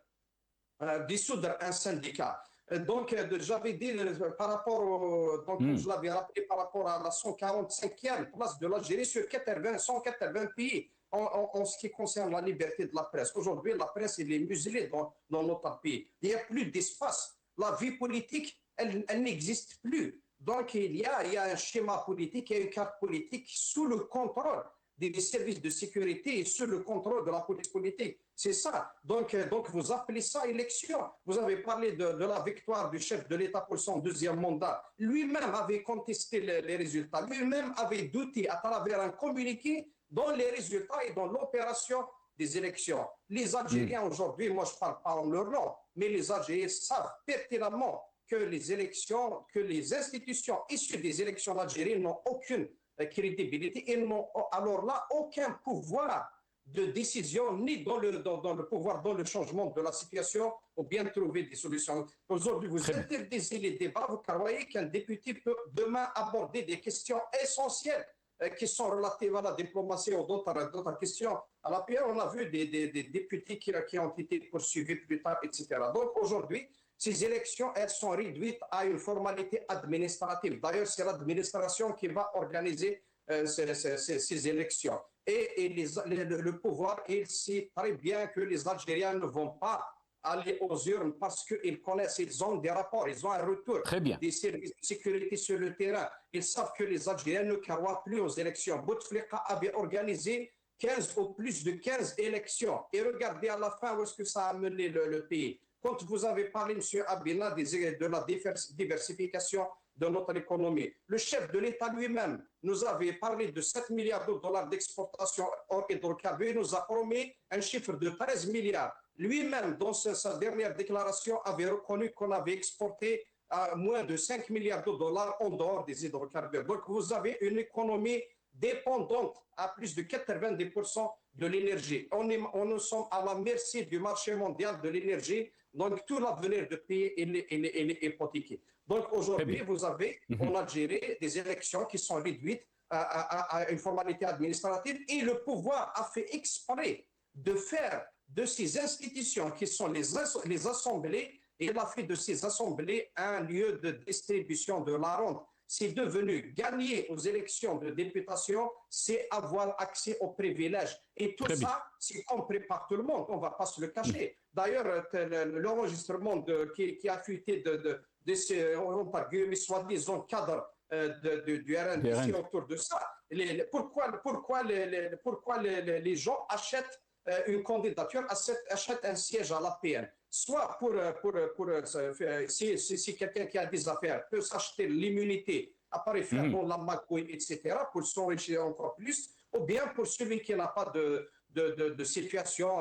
un syndicat. Donc, j'avais dit par rapport je l'avais rappelé par rapport à la 145e place de l'Algérie sur 180 pays en ce qui concerne la liberté de la presse. Aujourd'hui, la presse elle est muselée dans notre pays. Il n'y a plus d'espace. La vie politique, elle n'existe plus. Donc, il y a un schéma politique, il y a une carte politique sous le contrôle des services de sécurité et sous le contrôle de la police politique. C'est ça. Donc, vous appelez ça élection. Vous avez parlé de la victoire du chef de l'État pour son 2e mandat. Lui-même avait contesté les résultats. Lui-même avait douté à travers un communiqué dans les résultats et dans l'opération des élections. Les Algériens aujourd'hui, moi je ne parle pas en leur nom, mais les Algériens savent pertinemment que les élections, que les institutions issues des élections d'Algérie n'ont aucune crédibilité et n'ont alors là aucun pouvoir de décision, ni dans le pouvoir, dans le changement de la situation, ou bien trouver des solutions. Aujourd'hui, vous interdisez les débats, vous croyez qu'un député peut demain aborder des questions essentielles qui sont relatives à la diplomatie ou d'autres questions. À la pierre, on a vu des députés qui ont été poursuivis plus tard, etc. Donc aujourd'hui, ces élections, elles sont réduites à une formalité administrative. D'ailleurs, c'est l'administration qui va organiser ces élections. Et le pouvoir, il sait très bien que les Algériens ne vont pas aller aux urnes parce qu'ils connaissent, ils ont des rapports, ils ont un retour des services de sécurité sur le terrain. Ils savent que les Algériens ne croient plus aux élections. Bouteflika avait organisé 15 ou plus de 15 élections. Et regardez à la fin où est-ce que ça a mené le pays. Quand vous avez parlé, M. Abina, de la diversification de notre économie, le chef de l'État lui-même nous avait parlé de 7 milliards de dollars d'exportation hors hydrocarbures. Il nous a promis un chiffre de 13 milliards. Lui-même, dans sa dernière déclaration, avait reconnu qu'on avait exporté à moins de 5 milliards de dollars en dehors des hydrocarbures. Donc, vous avez une économie dépendante à plus de 90% de l'énergie. Nous sommes à la merci du marché mondial de l'énergie. Donc, tout l'avenir du pays est hypothéqué. Donc, aujourd'hui, vous avez en Algérie des élections qui sont réduites à une formalité administrative et le pouvoir a fait exprès de faire de ces institutions qui sont les assemblées, et il a fait de ces assemblées un lieu de distribution de la rente. C'est devenu gagner aux élections de députation, c'est avoir accès aux privilèges. Et tout ça, c'est compris par tout le monde, on ne va pas se le cacher. D'ailleurs, l'enregistrement qui a fuité de ces, soi-disant, cadres du RNDC autour de ça, pourquoi les gens achètent une candidature, achètent un siège à l'APN, soit si quelqu'un qui a des affaires peut s'acheter l'immunité, après faire dans la magouille, etc., pour s'enrichir encore plus, ou bien pour celui qui n'a pas de situation,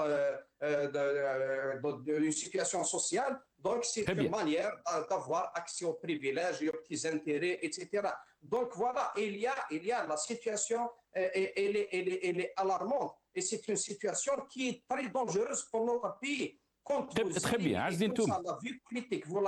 une situation sociale. Donc, c'est une manière d'avoir accès aux privilèges et aux petits intérêts, etc. Donc, voilà, il y a la situation, elle est alarmante. Et c'est une situation qui est très dangereuse pour notre pays. Quand vous éliminez la vie politique, vous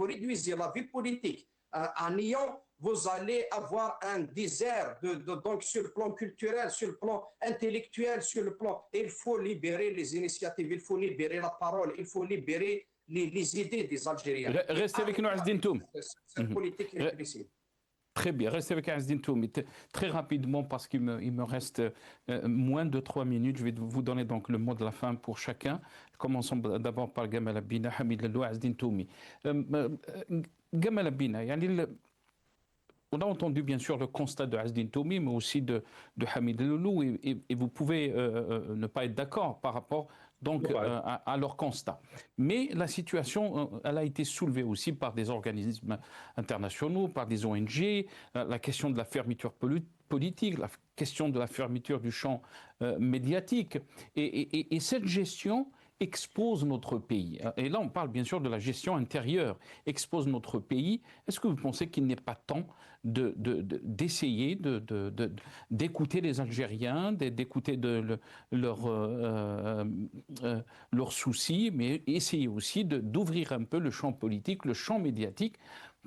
réduisez la vie politique à néant, vous allez avoir un désert donc sur le plan culturel, sur le plan intellectuel, sur le plan... Il faut libérer les initiatives, il faut libérer la parole, il faut libérer les idées des Algériens. Restez avec nous, Azdine Toum. Cette politique est difficile. Très bien, restez avec Azdine Toum. Très rapidement, parce qu'il me reste moins de 3 minutes, je vais vous donner donc le mot de la fin pour chacun. Commençons d'abord par Gamal Abina, Hamid Lelou, Azdine Toumi. Gamal Abina, on a entendu bien sûr le constat de Azdine Toumi, mais aussi de Hamid Lelou, et vous pouvez ne pas être d'accord par rapport donc à leur constat. Mais la situation, elle a été soulevée aussi par des organismes internationaux, par des ONG, la question de la fermeture politique, la question de la fermeture du champ médiatique. Et cette gestion expose notre pays. Et là, on parle bien sûr de la gestion intérieure, expose notre pays. Est-ce que vous pensez qu'il n'est pas temps d'essayer d'écouter les Algériens, d'écouter leurs soucis, mais essayer aussi d'ouvrir un peu le champ politique, le champ médiatique,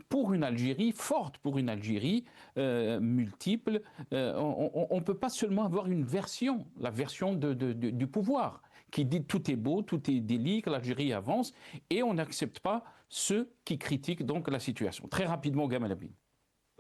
pour une Algérie forte, pour une Algérie multiple. On ne peut pas seulement avoir une version, la version du pouvoir, qui dit tout est beau, tout est idyllique, que l'Algérie avance, et on n'accepte pas ceux qui critiquent donc la situation. Très rapidement, Gamal Abine.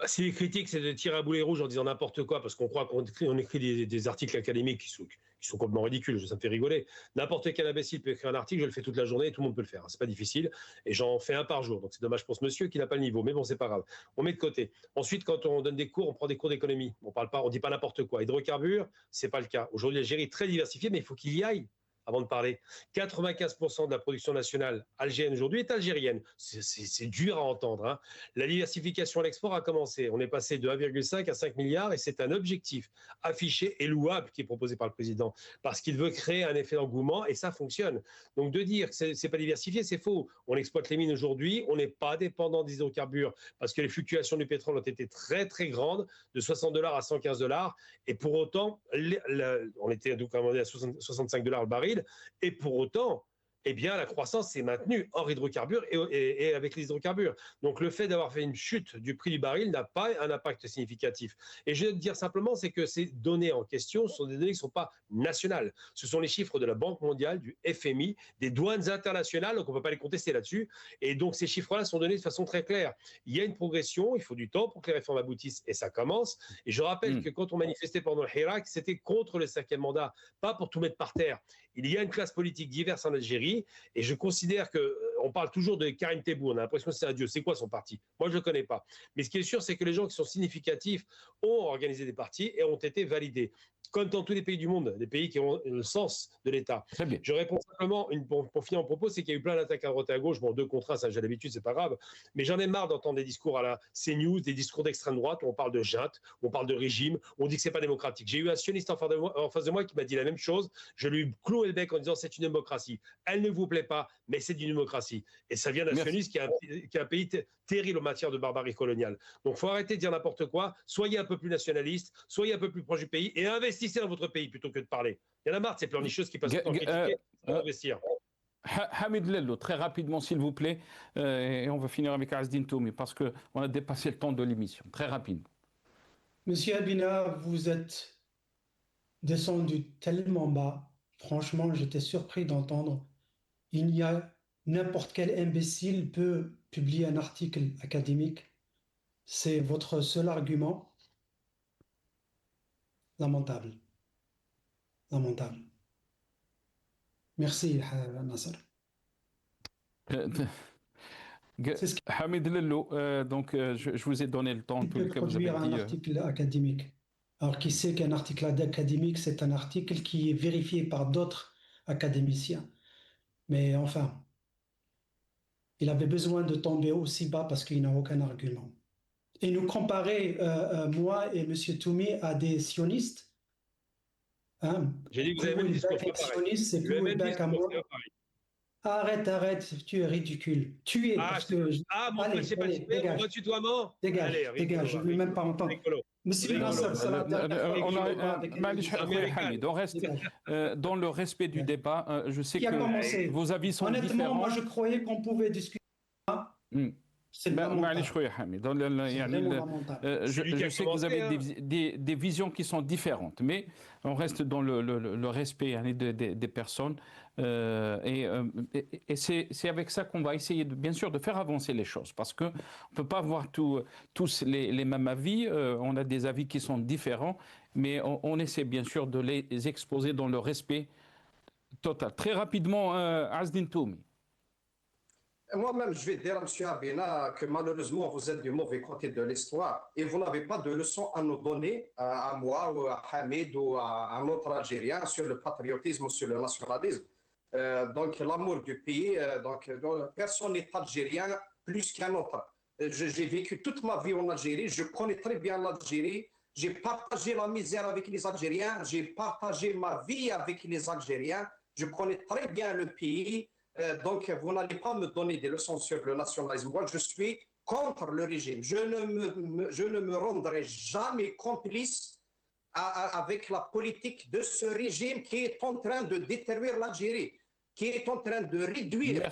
Si les critiques, c'est de tirer à boulet rouge en disant n'importe quoi, parce qu'on croit qu'on écrit des articles académiques qui sont complètement ridicules, ça me fait rigoler. N'importe quel imbécile peut écrire un article, je le fais toute la journée et tout le monde peut le faire. C'est pas difficile, et j'en fais un par jour. Donc c'est dommage pour ce monsieur qui n'a pas le niveau, mais bon, c'est pas grave. On met de côté. Ensuite, quand on donne des cours, on prend des cours d'économie. On dit pas n'importe quoi. Hydrocarbures, c'est pas le cas. Aujourd'hui, l'Algérie est très diversifiée, mais il faut qu'il y aille. Avant de parler, 95% de la production nationale algérienne aujourd'hui est algérienne. C'est dur à entendre. Hein. La diversification à l'export a commencé. On est passé de 1,5 à 5 milliards et c'est un objectif affiché et louable qui est proposé par le président parce qu'il veut créer un effet d'engouement et ça fonctionne. Donc de dire que c'est pas diversifié, c'est faux. On exploite les mines aujourd'hui, on n'est pas dépendant des hydrocarbures parce que les fluctuations du pétrole ont été très très grandes, de $60 à $115 et pour autant, on était donc à 65 $ le baril. Et pour autant, eh bien, la croissance s'est maintenue hors hydrocarbures et avec les hydrocarbures. Donc, le fait d'avoir fait une chute du prix du baril n'a pas un impact significatif. Et je vais te dire simplement, c'est que ces données en question sont des données qui ne sont pas nationales. Ce sont les chiffres de la Banque mondiale, du FMI, des douanes internationales, donc on ne peut pas les contester là-dessus. Et donc, ces chiffres-là sont donnés de façon très claire. Il y a une progression, il faut du temps pour que les réformes aboutissent, et ça commence. Et je rappelle que quand on manifestait pendant le Hirak, c'était contre le 5e mandat, pas pour tout mettre par terre. Il y a une classe politique diverse en Algérie. parti. Et je considère que on parle toujours de Karim Tebboune, on a l'impression que c'est un dieu. C'est quoi son parti? Moi, je ne le connais pas. Mais ce qui est sûr, c'est que les gens qui sont significatifs ont organisé des partis et ont été validés. Comme dans tous les pays du monde, des pays qui ont le sens de l'État. Très bien. Je réponds simplement, pour finir mon propos, c'est qu'il y a eu plein d'attaques à droite et à gauche. Bon, 2 contre 1, ça j'ai l'habitude, c'est pas grave. Mais j'en ai marre d'entendre des discours à la CNews, des discours d'extrême droite où on parle de junte, où on parle de régime, où on dit que c'est pas démocratique. J'ai eu un sioniste en face de moi qui m'a dit la même chose. Je lui ai cloué le bec en disant c'est une démocratie. Elle ne vous plaît pas, mais c'est une démocratie. Et ça vient d'un sioniste qui a un pays terrible en matière de barbarie coloniale. Donc, il faut arrêter de dire n'importe quoi. Soyez un peu plus nationaliste, soyez un peu plus proche du pays et investissez dans votre pays plutôt que de parler. Il y en a marre de ces pleurnicheuses qui passent le temps à critiquer, à investir. Hamid Lello, très rapidement, s'il vous plaît, et on va finir avec Azdine Toumi, parce qu'on a dépassé le temps de l'émission. Très rapidement. Monsieur Abina, vous êtes descendu tellement bas. Franchement, j'étais surpris d'entendre. Il y a n'importe quel imbécile peut publier un article académique. C'est votre seul argument. Lamentable. Lamentable. Merci, Nasser. Hamid Lello, donc je vous ai donné le temps. Il peut produire un article académique. Alors, qui sait qu'un article académique, c'est un article qui est vérifié par d'autres académiciens. Mais enfin, il avait besoin de tomber aussi bas parce qu'il n'a aucun argument. Et nous comparer, moi et M. Toumi, à des sionistes. Hein, j'ai dit que vous avez même discours sioniste, c'est plus le bec à moi. Arrête, tu es ridicule. Tu es. Bon, c'est pas super, on va tutoiement. Dégage, je ne veux même pas entendre. Monsieur Nasser, ça on reste dans le respect du débat. Je sais que vos avis sont différents. Honnêtement, moi je croyais qu'on pouvait discuter. Je sais que vous avez des visions qui sont différentes, mais on reste dans le respect des personnes. Et c'est avec ça qu'on va essayer, bien sûr, de faire avancer les choses, parce qu'on ne peut pas avoir tous les mêmes avis. On a des avis qui sont différents, mais on essaie bien sûr de les exposer dans le respect total. Très rapidement, Azdine Toumi. Moi-même, je vais dire à M. Abina que malheureusement, vous êtes du mauvais côté de l'histoire et vous n'avez pas de leçons à nous donner, à moi ou à Hamid ou à un autre Algérien, sur le patriotisme ou sur le nationalisme. Donc, l'amour du pays, donc personne n'est algérien plus qu'un autre. J'ai vécu toute ma vie en Algérie, je connais très bien l'Algérie, j'ai partagé la misère avec les Algériens, j'ai partagé ma vie avec les Algériens, je connais très bien le pays. Donc, vous n'allez pas me donner des leçons sur le nationalisme. Moi, je suis contre le régime. Je ne me rendrai jamais complice avec la politique de ce régime qui est en train de détruire l'Algérie, qui est en train de réduire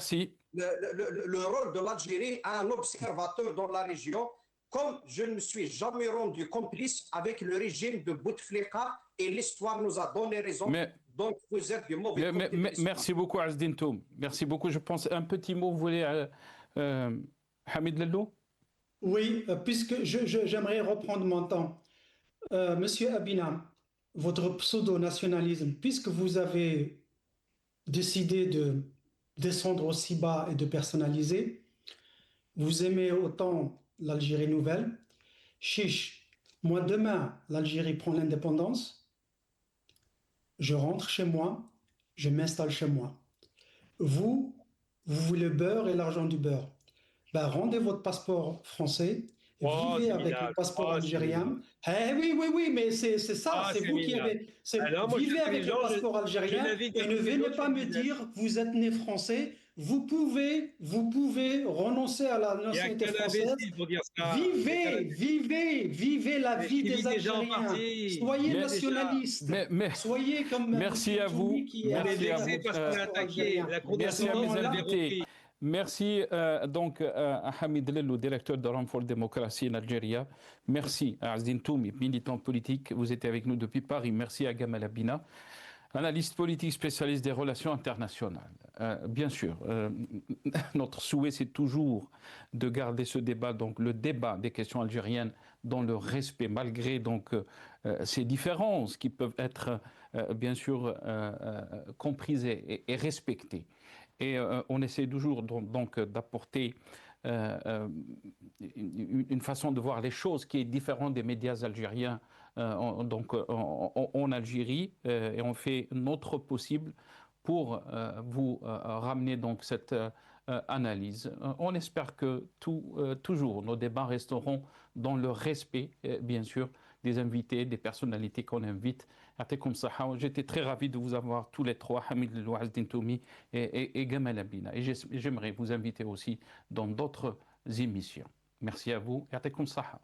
le rôle de l'Algérie à un observateur dans la région, comme je ne me suis jamais rendu complice avec le régime de Bouteflika, et l'histoire nous a donné raison. Donc, vous êtes du mauvais côté. Merci beaucoup, Azdine Toum. Merci beaucoup. Je pense un petit mot, vous voulez, Hamid Lello? Oui, puisque j'aimerais reprendre mon temps. Monsieur Abina, votre pseudo-nationalisme, puisque vous avez décidé de descendre aussi bas et de personnaliser, vous aimez autant l'Algérie nouvelle. Chiche, moi demain, l'Algérie prend l'indépendance. Je rentre chez moi, je m'installe chez moi. Vous voulez le beurre et l'argent du beurre. Ben, rendez votre passeport français, vivez avec le passeport algérien. Oui, mais c'est ça, c'est vous qui avez... Vivez avec le passeport algérien et ne venez pas me dire vous êtes né français. Vous pouvez renoncer à la nationalité française. Vivez la vie des Algériens. Soyez nationalistes. Soyez comme merci à vous. Merci à mes invités. Merci donc à Hamid Lello, directeur de Renfort Démocratie en Algérie. Merci à Azdine Toumi, militant politique. Vous étiez avec nous depuis Paris. Merci à Gamal Abina, analyste politique spécialiste des relations internationales. Bien sûr, notre souhait, c'est toujours de garder ce débat, donc le débat des questions algériennes, dans le respect, malgré donc ces différences qui peuvent être bien sûr comprises et respectées. Et on essaie toujours donc d'apporter une façon de voir les choses qui est différente des médias algériens en Algérie, et on fait notre possible pour vous ramener donc cette analyse. On espère que toujours nos débats resteront dans le respect, bien sûr, des invités, des personnalités qu'on invite. J'étais très ravi de vous avoir tous les trois, Hamid Louazdine Toumi et Gamal Abina. Et j'aimerais vous inviter aussi dans d'autres émissions. Merci à vous. Ya'tikum saha.